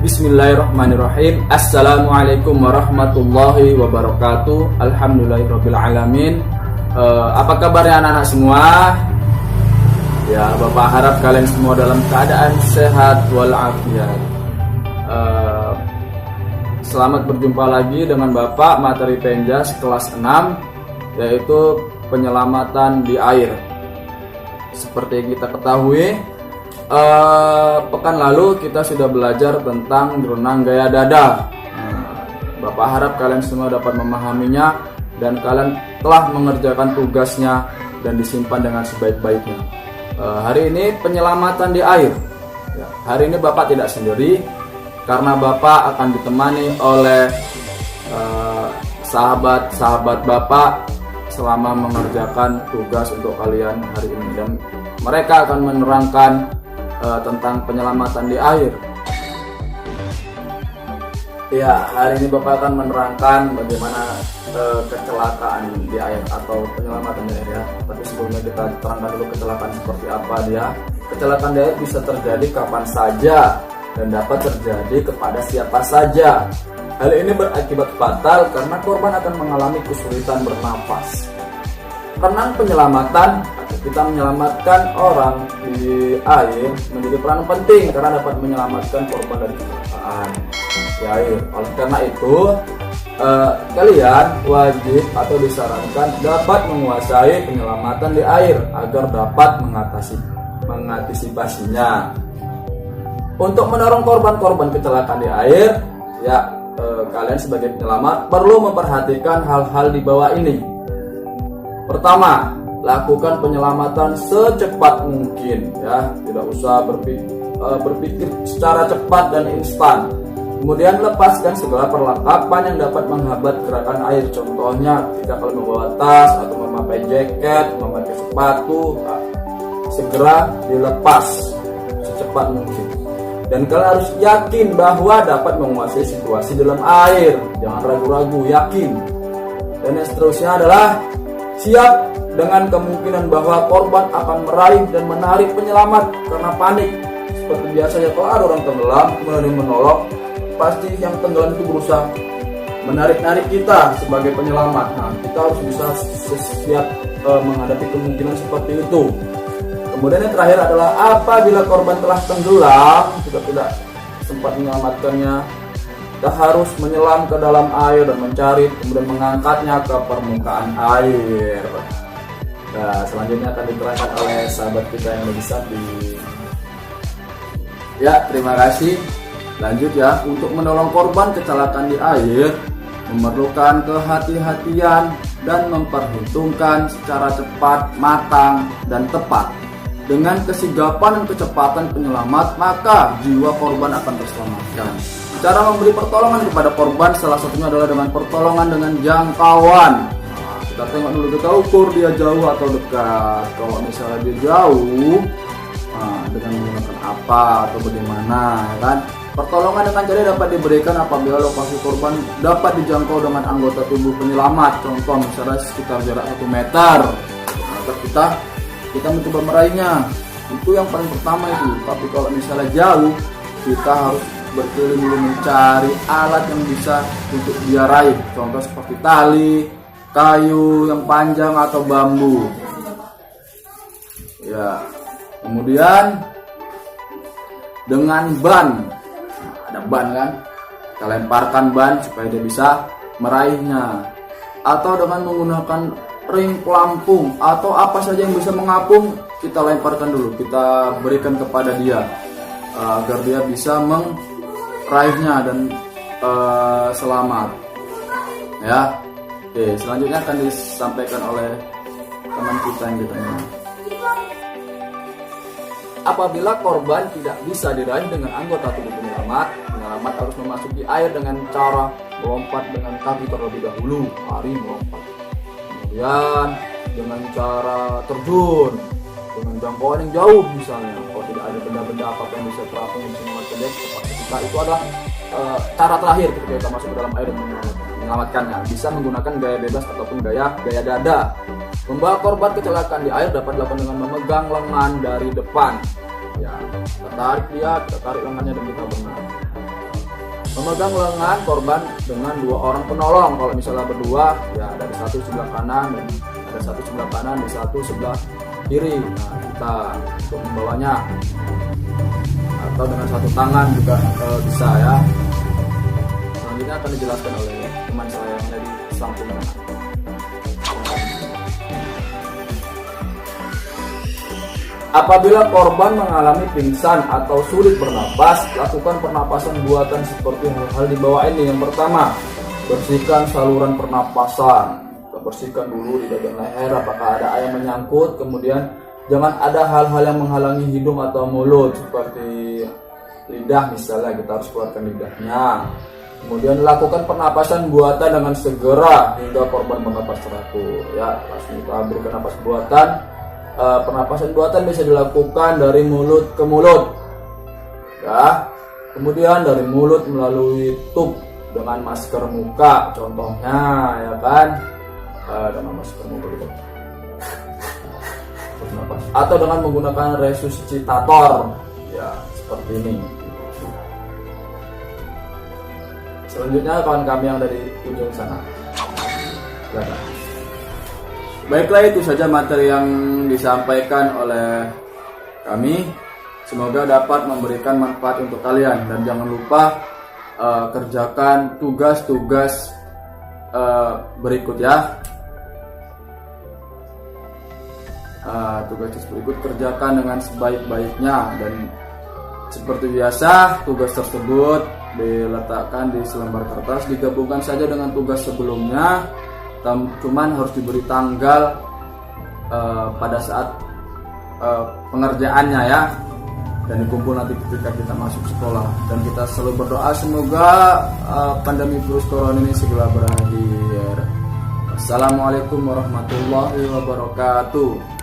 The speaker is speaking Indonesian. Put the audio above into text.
Bismillahirrahmanirrahim. Assalamualaikum warahmatullahi wabarakatuh. Alhamdulillahirrabbilalamin. Apa kabarnya anak-anak semua? Ya, Bapak harap kalian semua dalam keadaan sehat walafiat. Selamat berjumpa lagi dengan Bapak materi Penjas kelas 6, yaitu penyelamatan di air. Seperti yang kita ketahui, pekan lalu kita sudah belajar tentang berenang gaya dada. Bapak harap kalian semua dapat memahaminya dan kalian telah mengerjakan tugasnya dan disimpan dengan sebaik-baiknya. Hari ini penyelamatan di air. Hari ini Bapak tidak sendiri, karena Bapak akan ditemani oleh sahabat-sahabat Bapak selama mengerjakan tugas untuk kalian hari ini, dan mereka akan menerangkan tentang penyelamatan di air. Ya, hari ini Bapak akan menerangkan bagaimana kecelakaan di air atau penyelamatan di air ya. Tapi sebelumnya kita terangkan dulu kecelakaan seperti apa dia. Kecelakaan di air bisa terjadi kapan saja dan dapat terjadi kepada siapa saja. Hal ini berakibat fatal karena korban akan mengalami kesulitan bernapas. Renang penyelamatan, kita menyelamatkan orang di air, menjadi peran penting karena dapat menyelamatkan korban dari kecelakaan di air. Oleh karena itu, kalian wajib atau disarankan dapat menguasai penyelamatan di air agar dapat mengantisipasinya. Untuk menolong korban-korban kecelakaan di air, ya kalian sebagai penyelamat perlu memperhatikan hal-hal di bawah ini. Pertama, lakukan penyelamatan secepat mungkin ya, tidak usah berpikir secara cepat dan instan. Kemudian lepaskan segala perlengkapan yang dapat menghambat gerakan air. Contohnya, jika kalian membawa tas atau memakai jaket, memakai sepatu, segera dilepas secepat mungkin. Dan kalian harus yakin bahwa dapat menguasai situasi dalam air. Jangan ragu-ragu, yakin. Dan yang seterusnya adalah siap dengan kemungkinan bahwa korban akan meraih dan menarik penyelamat karena panik. Seperti biasanya kalau ada orang tenggelam kemudian menolong, pasti yang tenggelam itu berusaha menarik-narik kita sebagai penyelamat. Nah, kita harus bisa siap menghadapi kemungkinan seperti itu. Kemudian yang terakhir adalah apabila korban telah tenggelam, kita tidak sempat menyelamatkannya, kita harus menyelam ke dalam air dan mencari, kemudian mengangkatnya ke permukaan air. Nah, selanjutnya akan diterangkan oleh sahabat kita yang lebih sakti. Ya, terima kasih. Lanjut ya, untuk menolong korban kecelakaan di air memerlukan kehati-hatian dan memperhitungkan secara cepat, matang, dan tepat. Dengan kesigapan dan kecepatan penyelamat, maka jiwa korban akan terselamatkan. Cara memberi pertolongan kepada korban salah satunya adalah dengan pertolongan dengan jangkauan. Nah, kita tengok dulu, kita ukur dia jauh atau dekat. Kalau misalnya dia jauh, dengan menggunakan apa atau bagaimana, kan? Pertolongan dengan cara dapat diberikan apabila lokasi korban dapat dijangkau dengan anggota tubuh penyelamat. Contoh misalnya sekitar jarak 1 meter. Nah, kita mencoba meraihnya. Itu yang paling pertama itu. Tapi kalau misalnya jauh, kita harus berkeliling dulu mencari alat yang bisa untuk dia raih. Contoh seperti tali, kayu yang panjang atau bambu. Ya. Kemudian dengan ban. Ada ban kan? Kita lemparkan ban supaya dia bisa meraihnya. Atau dengan menggunakan ring pelampung atau apa saja yang bisa mengapung, kita lemparkan dulu, kita berikan kepada dia agar dia bisa meraihnya dan selamat ya. Oke, selanjutnya akan disampaikan oleh teman kita yang ditanya. Apabila korban tidak bisa diraih dengan anggota tubuh penyelamat harus memasuki air dengan cara melompat dengan kaki terlebih dahulu, lari melompat. Kemudian dengan cara terjun dengan jangkauan yang jauh, misalnya kalau tidak ada benda-benda apa yang bisa terapung di sini, seperti kita, itu adalah cara terakhir ketika kita masuk ke dalam air dan menyelamatkannya. Bisa menggunakan gaya bebas ataupun gaya dada. Membawa korban kecelakaan di air dapat dilakukan dengan memegang lengan dari depan. Ya, kita tarik lengannya dan kita berenang. memegang lengan korban dengan 2 orang penolong. Kalau misalnya berdua, ya dari satu sebelah kanan dan ada satu sebelah kanan di satu sebelah kiri. Nah, kita untuk membawanya atau dengan satu tangan juga bisa ya. Selanjutnya akan dijelaskan oleh teman saya yang ada di samping kanan. Apabila korban mengalami pingsan atau sulit bernapas, lakukan pernapasan buatan seperti hal-hal di bawah ini. Yang pertama, bersihkan saluran pernapasan. Kita bersihkan dulu di bagian leher apakah ada air menyangkut. Kemudian jangan ada hal-hal yang menghalangi hidung atau mulut seperti lidah misalnya, kita harus keluarkan lidahnya. Kemudian lakukan pernapasan buatan dengan segera hingga korban bernapas teratur. Ya, pasti kita berikan napas buatan. Pernapasan buatan bisa dilakukan dari mulut ke mulut, ya. Kemudian dari mulut melalui tub dengan masker muka, contohnya, ya kan, dengan masker muka gitu. Atau dengan menggunakan resuscitator, ya seperti ini. Selanjutnya kawan kami yang dari ujung sana. Silakan. Baiklah, itu saja materi yang disampaikan oleh kami. Semoga dapat memberikan manfaat untuk kalian. Dan jangan lupa kerjakan tugas-tugas berikut ya. Tugas berikut kerjakan dengan sebaik-baiknya. Dan seperti biasa, tugas tersebut diletakkan di selembar kertas, digabungkan saja dengan tugas sebelumnya. Cuman harus diberi tanggal pada saat pengerjaannya ya, dan dikumpul nanti ketika kita masuk sekolah. Dan kita selalu berdoa semoga pandemi virus corona ini segera berakhir. Assalamualaikum warahmatullahi wabarakatuh.